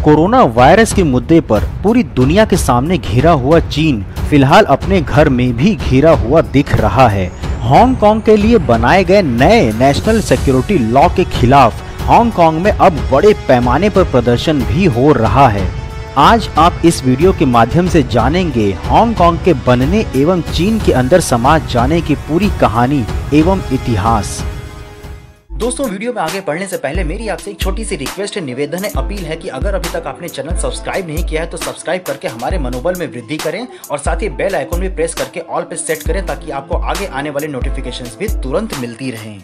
Corona virus के मुद्दे पर पूरी दुनिया के सामने घिरा हुआ चीन फिलहाल अपने घर में भी घिरा हुआ दिख रहा है। हांगकांग के लिए बनाए गए नए नेशनल सिक्योरिटी लॉ के खिलाफ हांगकांग में अब बड़े पैमाने पर प्रदर्शन भी हो रहा है। आज आप इस वीडियो के माध्यम से जानेंगे हांगकांग के बनने एवं चीन के अंदर समा जाने की पूरी कहानी एवं इतिहास। दोस्तों, वीडियो में आगे बढ़ने से पहले मेरी आपसे एक छोटी सी रिक्वेस्ट है, निवेदन है, अपील है कि अगर अभी तक आपने चैनल सब्सक्राइब नहीं किया है तो सब्सक्राइब करके हमारे मनोबल में वृद्धि करें और साथ ही बेल आइकन भी प्रेस करके ऑल पे सेट करें ताकि आपको आगे आने वाले नोटिफिकेशंस भी तुरंत मिलती रहें।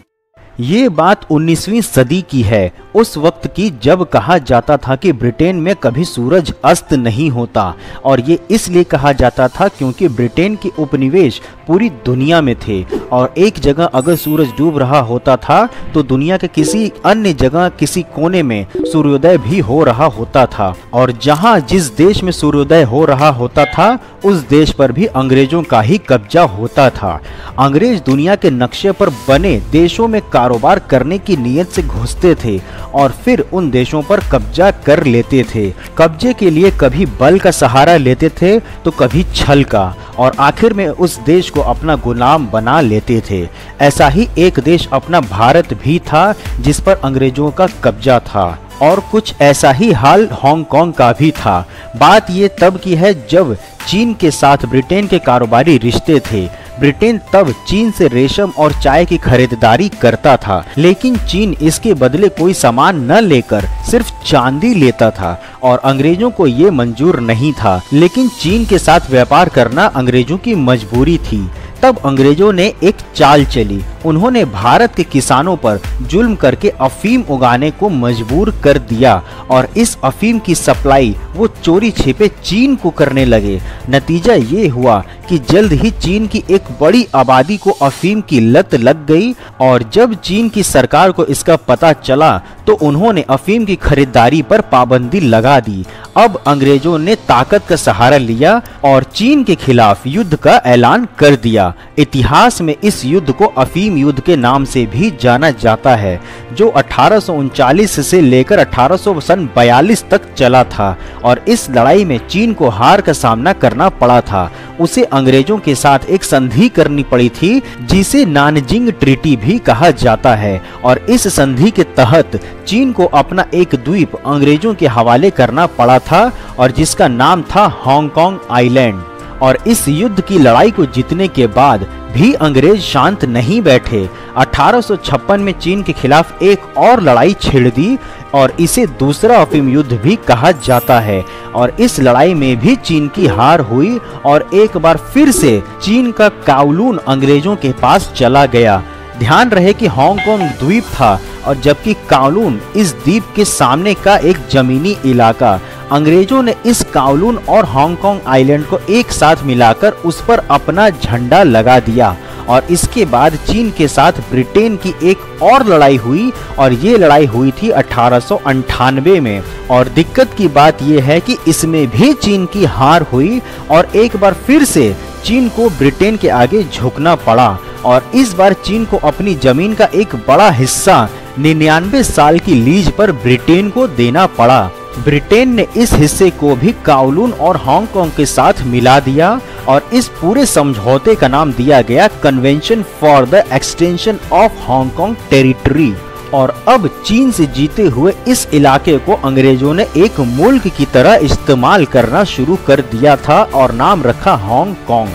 ये बात 19वीं सदी की है, उस वक्त की जब कहा जाता था कि ब्रिटेन में कभी सूरज अस्त नहीं होता, और ये इसलिए कहा जाता था क्योंकि ब्रिटेन के उपनिवेश पूरी दुनिया में थे और एक जगह अगर सूरज डूब रहा होता था तो दुनिया के किसी अन्य जगह किसी कोने में सूर्योदय भी हो रहा होता था, और जहाँ जिस देश में सूर्योदय हो रहा होता था उस देश पर भी अंग्रेजों का ही कब्जा होता था। अंग्रेज दुनिया के नक्शे पर बने देशों में कारोबार करने की नीयत से घुसते थे और फिर उन देशों पर कब्जा कर लेते थे। कब्जे के लिए कभी बल का सहारा लेते थे तो कभी छल का, और आखिर में उस देश को अपना गुलाम बना लेते थे। ऐसा ही एक देश अपना भारत भी था जिस पर अंग्रेजों का कब्जा था, और कुछ ऐसा ही हाल हांगकांग का भी था। बात ये तब की है जब चीन के साथ ब्रिटेन के कारोबारी रिश्ते थे। ब्रिटेन तब चीन से रेशम और चाय की खरीदारी करता था, लेकिन चीन इसके बदले कोई सामान न लेकर सिर्फ चांदी लेता था और अंग्रेजों को ये मंजूर नहीं था। लेकिन चीन के साथ व्यापार करना अंग्रेजों की मजबूरी थी। तब अंग्रेजों ने एक चाल चली, उन्होंने भारत के किसानों पर जुल्म करके अफीम उगाने को मजबूर कर दिया और इस अफीम की सप्लाई वो चोरी छिपे चीन को करने लगे। नतीजा ये हुआ कि जल्द ही चीन की एक बड़ी आबादी को अफीम की लत लग गई, और जब चीन की सरकार को इसका पता चला तो उन्होंने अफीम की खरीदारी पर पाबंदी लगा दी। अब अंग्रेजों ने ताकत का सहारा लिया और चीन के खिलाफ युद्ध का ऐलान कर दिया। इतिहास में इस युद्ध को अफीम युद्ध के नाम से भी जाना जाता है, जो 1839 से लेकर 1842 तक चला था, और इस लड़ाई में चीन को हार का सामना करना पड़ा था। उसे अंग्रेजों के साथ एक संधि करनी पड़ी थी जिसे नानजिंग ट्रीटी भी कहा जाता है, और इस संधि के तहत चीन को अपना एक द्वीप अंग्रेजों के हवाले करना पड़ा था और जिसका नाम था हांगकांग आइलैंड। और इस युद्ध की लड़ाई को जीतने के बाद भी अंग्रेज शांत नहीं बैठे। 1856 में चीन के खिलाफ एक और लड़ाई छेड़ दी और इसे दूसरा अफीम युद्ध भी कहा जाता है, और इस लड़ाई में भी चीन की हार हुई और एक बार फिर से चीन का काउलून अंग्रेजों के पास चला गया। ध्यान रहे कि हांगकांग द्वीप था और जबकि काउलून इस द्वीप के सामने का एक जमीनी इलाका। अंग्रेजों ने इस काउलून और हांगकांग आइलैंड को एक साथ मिलाकर उस पर अपना झंडा लगा दिया, और इसके बाद चीन के साथ ब्रिटेन की एक और लड़ाई हुई, और ये लड़ाई हुई थी 1898 में। और दिक्कत की बात यह है कि इसमें भी चीन की हार हुई और एक बार फिर से चीन को ब्रिटेन के आगे झुकना पड़ा, और इस बार चीन को अपनी जमीन का एक बड़ा हिस्सा 99 साल की लीज पर ब्रिटेन को देना पड़ा। ब्रिटेन ने इस हिस्से को भी काउलून और हांगकांग के साथ मिला दिया, और इस पूरे समझौते का नाम दिया गया convention for the extension of Hong Kong territory. और अब चीन से जीते हुए इस इलाके को अंग्रेजों ने एक मुल्क की तरह इस्तेमाल करना शुरू कर दिया था और नाम रखा हांगकांग।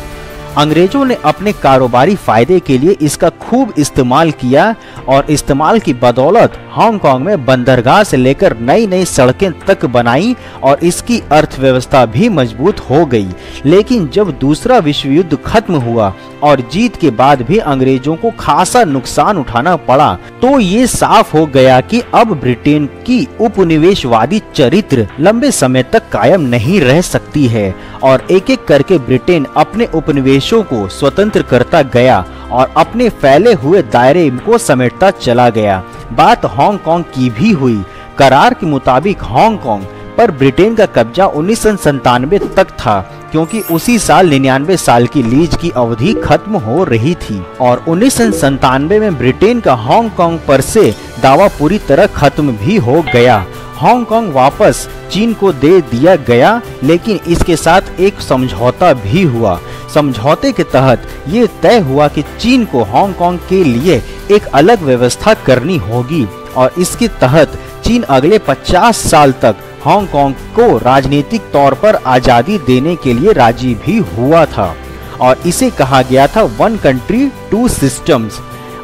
अंग्रेजों ने अपने कारोबारी फायदे के लिए इसका खूब इस्तेमाल किया, और इस्तेमाल की बदौलत हांगकांग में बंदरगाह से लेकर नई नई सड़कें तक बनाई और इसकी अर्थव्यवस्था भी मजबूत हो गई। लेकिन जब दूसरा विश्व युद्ध खत्म हुआ और जीत के बाद भी अंग्रेजों को खासा नुकसान उठाना पड़ा, तो ये साफ हो गया कि अब ब्रिटेन की उपनिवेशवादी चरित्र लंबे समय तक कायम नहीं रह सकती है, और एक एक करके ब्रिटेन अपने उपनिवेशों को स्वतंत्र करता गया और अपने फैले हुए दायरे को समेटता चला गया। बात हांगकांग की भी हुई। करार के मुताबिक हांगकांग पर ब्रिटेन का कब्जा 1997 तक था, क्योंकि उसी साल 99 साल की लीज की अवधि खत्म हो रही थी, और 1997 में ब्रिटेन का हांगकांग पर से दावा पूरी तरह खत्म भी हो गया। हांगकांग वापस चीन को दे दिया गया, लेकिन इसके साथ एक समझौता भी हुआ। समझौते के तहत ये तय हुआ कि चीन को हांगकांग के लिए एक अलग व्यवस्था करनी होगी और इसके तहत चीन अगले 50 साल तक हांगकांग को राजनीतिक तौर पर आजादी देने के लिए राजी भी हुआ था और इसे कहा गया था वन कंट्री टू सिस्टम्स।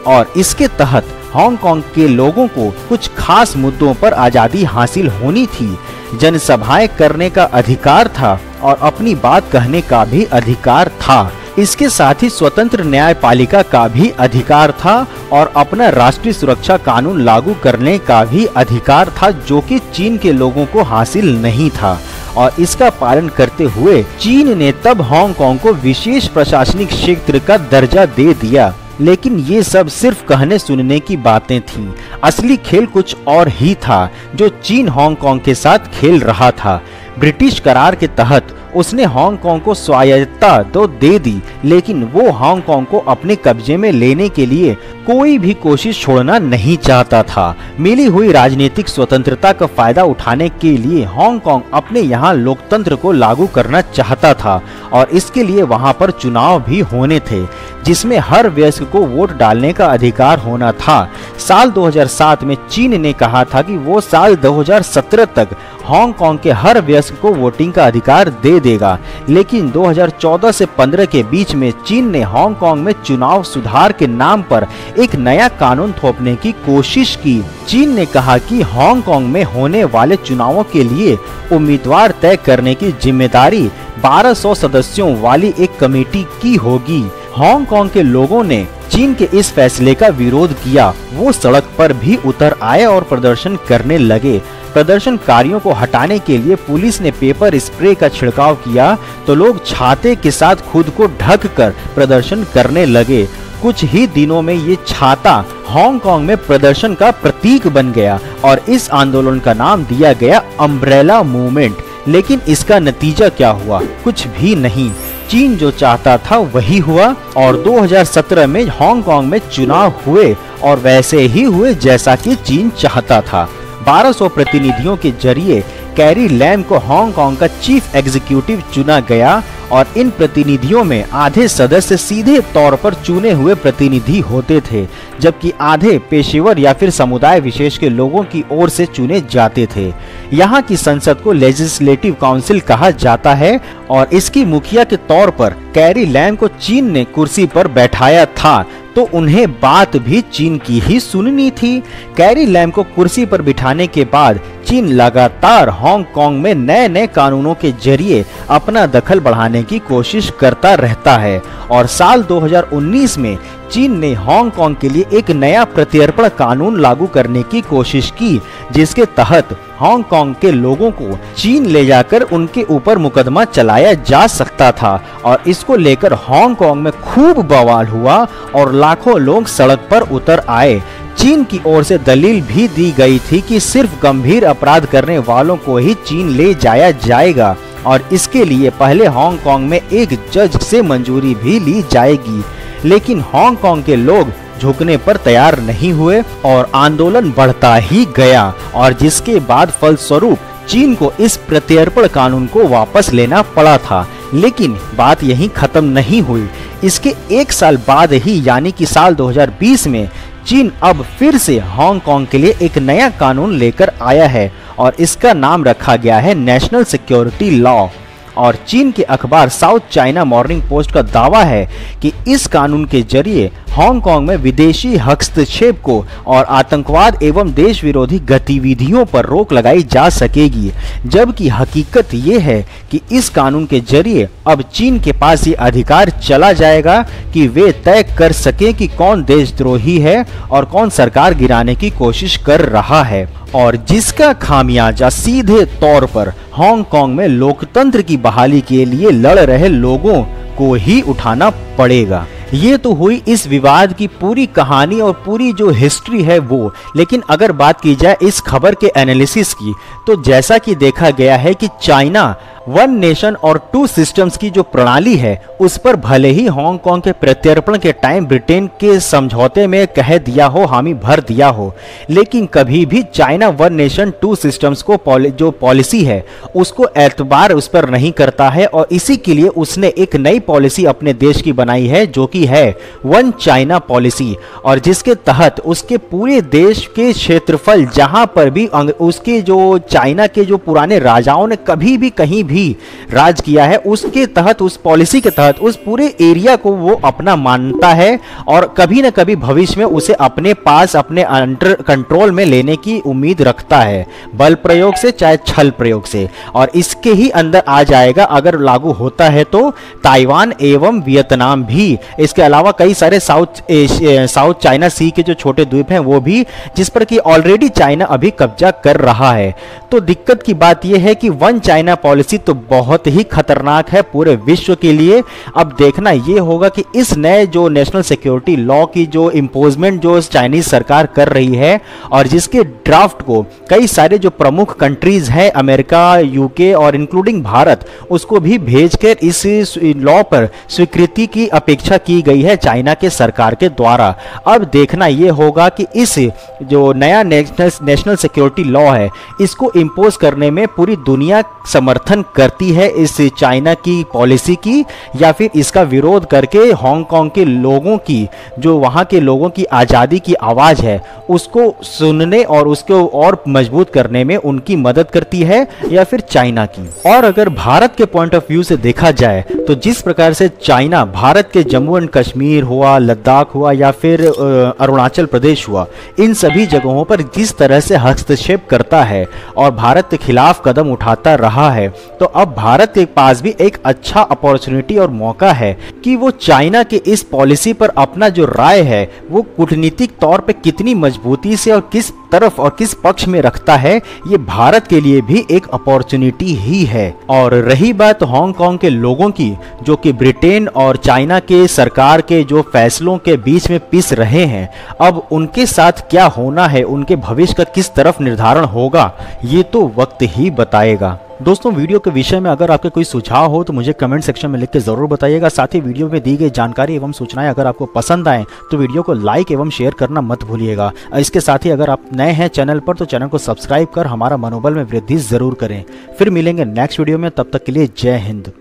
और इसके तहत हांगकांग के लोगों को कुछ खास मुद्दों पर आजादी हासिल होनी थी। जनसभाएं करने का अधिकार था और अपनी बात कहने का भी अधिकार था। इसके साथ ही स्वतंत्र न्यायपालिका का भी अधिकार था और अपना राष्ट्रीय सुरक्षा कानून लागू करने का भी अधिकार था, जो कि चीन के लोगों को हासिल नहीं था। और इसका पालन करते हुए चीन ने तब हांगकांग को विशेष प्रशासनिक क्षेत्र का दर्जा दे दिया। लेकिन ये सब सिर्फ कहने सुनने की बातें थीं। असली खेल कुछ और ही था जो चीन हांगकांग के साथ खेल रहा था। ब्रिटिश करार के तहत उसने हांगकांग को स्वायत्तता तो दे दी, लेकिन वो हांगकांग को अपने कब्जे में लेने के लिए कोई भी कोशिश छोड़ना नहीं चाहता था। मिली हुई राजनीतिक स्वतंत्रता का फायदा उठाने के लिए हांगकांग अपने यहाँ लोकतंत्र को लागू करना चाहता था और इसके लिए वहाँ पर चुनाव भी होने थे, जिसमें हर वयस्क को वोट डालने का अधिकार होना था। साल 2007 में चीन ने कहा था कि वो साल 2017 तक हांगकांग के हर वयस्क को वोटिंग का अधिकार दे देगा, लेकिन 2014 से 15 के बीच में चीन ने हांगकांग में चुनाव सुधार के नाम पर एक नया कानून थोपने की कोशिश की। चीन ने कहा कि हांगकांग में होने वाले चुनावों के लिए उम्मीदवार तय करने की जिम्मेदारी 1200 सदस्यों वाली एक कमेटी की होगी। हांगकांग के लोगों ने चीन के इस फैसले का विरोध किया। वो सड़क पर भी उतर आए और प्रदर्शन करने लगे। प्रदर्शनकारियों को हटाने के लिए पुलिस ने पेपर स्प्रे का छिड़काव किया तो लोग छाते के साथ खुद को ढक कर प्रदर्शन करने लगे। कुछ ही दिनों में ये छाता हांगकांग में प्रदर्शन का प्रतीक बन गया और इस आंदोलन का नाम दिया गया अम्ब्रेला मूवमेंट। लेकिन इसका नतीजा क्या हुआ? कुछ भी नहीं। चीन जो चाहता था वही हुआ और 2017 में हांगकांग में चुनाव हुए और वैसे ही हुए जैसा कि चीन चाहता था। 1200 प्रतिनिधियों के जरिए कैरी लैम को हांगकांग का चीफ एग्जीक्यूटिव चुना गया और इन प्रतिनिधियों में आधे सदस्य सीधे तौर पर चुने हुए प्रतिनिधि होते थे, जबकि आधे पेशेवर या फिर समुदाय विशेष के लोगों की ओर से चुने जाते थे। यहाँ की संसद को लेजिस्लेटिव काउंसिल कहा जाता है और इसकी मुखिया के तौर पर कैरी लैम को चीन ने कुर्सी पर बैठाया था, तो उन्हें बात भी चीन की ही सुननी थी। कैरी लैम को कुर्सी पर बिठाने के बाद चीन लगातार हांगकांग में नए नए कानूनों के जरिए अपना दखल बढ़ाने की कोशिश करता रहता है और साल 2019 में चीन ने हांगकांग के लिए एक नया प्रत्यर्पण कानून लागू करने की कोशिश की, जिसके तहत हांगकांग के लोगों को चीन ले जाकर उनके ऊपर मुकदमा चलाया जा सकता था और इसको लेकर हांगकांग में खूब बवाल हुआ और लाखों लोग सड़क पर उतर आए। चीन की ओर से दलील भी दी गई थी कि सिर्फ गंभीर अपराध करने वालों को ही चीन ले जाया जाएगा और इसके लिए पहले हांगकांग में एक जज से मंजूरी भी ली जाएगी। लेकिन हांगकांग के लोग झुकने पर तैयार नहीं हुए और आंदोलन बढ़ता ही गया और जिसके बाद फलस्वरूप चीन को इस प्रत्यर्पण कानून को वापस लेना पड़ा था। लेकिन बात यहीं खत्म नहीं हुई। इसके एक साल बाद ही यानी कि साल 2020 में चीन अब फिर से हांगकांग के लिए एक नया कानून लेकर आया है और इसका नाम रखा गया है नेशनल सिक्योरिटी लॉ। और चीन के अखबार साउथ चाइना मॉर्निंग पोस्ट का दावा है कि इस कानून के जरिए हांगकांग में विदेशी हस्तक्षेप को और आतंकवाद एवं देश विरोधी गतिविधियों पर रोक लगाई जा सकेगी, जबकि हकीकत ये है कि इस कानून के जरिए अब चीन के पास ये अधिकार चला जाएगा कि वे तय कर सके कि कौन देशद्रोही है और कौन सरकार गिराने की कोशिश कर रहा है और जिसका खामियाजा सीधे तौर पर हांगकांग में लोकतंत्र की बहाली के लिए लड़ रहे लोगों को ही उठाना पड़ेगा। ये तो हुई इस विवाद की पूरी कहानी और पूरी जो हिस्ट्री है वो। लेकिन अगर बात की जाए इस खबर के एनालिसिस की, तो जैसा कि देखा गया है कि चाइना वन नेशन और टू सिस्टम्स की जो प्रणाली है उस पर भले ही हांगकांग के प्रत्यर्पण के टाइम ब्रिटेन के समझौते में कह दिया हो, हामी भर दिया हो, लेकिन कभी भी China one nation two systems को जो पॉलिसी है उसको एतबार उस पर नहीं करता है। और इसी के लिए उसने एक नई पॉलिसी अपने देश की बनाई है जो कि है वन चाइना पॉलिसी, और जिसके तहत उसके पूरे देश के क्षेत्रफल जहां पर भी उसके जो चाइना के जो पुराने राजाओं ने कभी भी कहीं भी राज किया है, उसके तहत, उस पॉलिसी के तहत उस पूरे एरिया को वो अपना मानता है और कभी ना कभी भविष्य में उसे अपने पास, अपने अंडर कंट्रोल में लेने की उम्मीद रखता है, बल प्रयोग से चाहे छल प्रयोग से। और इसके ही अंदर आ जाएगा, अगर लागू होता है तो, ताइवान एवं वियतनाम भी। इसके अलावा कई सारे साउथ चाइना सी के जो छोटे द्वीप हैं वो भी, जिस पर कि ऑलरेडी चाइना अभी कब्जा कर रहा है। तो दिक्कत की बात यह है कि वन चाइना पॉलिसी तो बहुत ही खतरनाक है पूरे विश्व के लिए। अब देखना यह होगा कि इस नए जो नेशनल सिक्योरिटी लॉ की जो इंपोजमेंट जो चाइनीज सरकार कर रही है, और जिसके ड्राफ्ट को कई सारे जो प्रमुख कंट्रीज हैं, अमेरिका, यूके और इंक्लूडिंग भारत, उसको भी भेजकर इस लॉ पर स्वीकृति की अपेक्षा की गई है चाइना के सरकार के द्वारा। अब देखना यह होगा कि इस जो नया नेशनल सिक्योरिटी लॉ है इसको इंपोज करने में पूरी दुनिया समर्थन करती है इस चाइना की पॉलिसी की, या फिर इसका विरोध करके हांगकांग के लोगों की, जो वहां के लोगों की आज़ादी की आवाज़ है, उसको सुनने और उसको और मजबूत करने में उनकी मदद करती है, या फिर चाइना की। और अगर भारत के पॉइंट ऑफ व्यू से देखा जाए तो जिस प्रकार से चाइना भारत के जम्मू एंड कश्मीर हुआ, लद्दाख हुआ या फिर अरुणाचल प्रदेश हुआ, इन सभी जगहों पर जिस तरह से हस्तक्षेप करता है और भारत के खिलाफ कदम उठाता रहा है, तो अब भारत के पास भी एक अच्छा अपॉर्चुनिटी और मौका है कि वो चाइना के इस पॉलिसी पर अपना जो राय है वो कूटनीतिक तौर पे कितनी मजबूती से और किस तरफ और किस पक्ष में रखता है, ये भारत के लिए भी एक अपॉर्चुनिटी ही है। और रही बात हांगकांग के लोगों की, जो कि ब्रिटेन और चाइना के सरकार के जो फैसलों के बीच में पिस रहे हैं, अब उनके साथ क्या होना है, उनके भविष्य का किस तरफ निर्धारण होगा, ये तो वक्त ही बताएगा। दोस्तों, वीडियो के विषय में अगर आपके कोई सुझाव हो तो मुझे कमेंट सेक्शन में लिख के जरूर बताइएगा। साथ ही वीडियो में दी गई जानकारी एवं सूचनाएं अगर आपको पसंद आए तो वीडियो को लाइक एवं शेयर करना मत भूलिएगा। इसके साथ ही अगर आप नए हैं चैनल पर तो चैनल को सब्सक्राइब कर हमारा मनोबल में वृद्धि जरूर करें। फिर मिलेंगे नेक्स्ट वीडियो में, तब तक के लिए जय हिंद।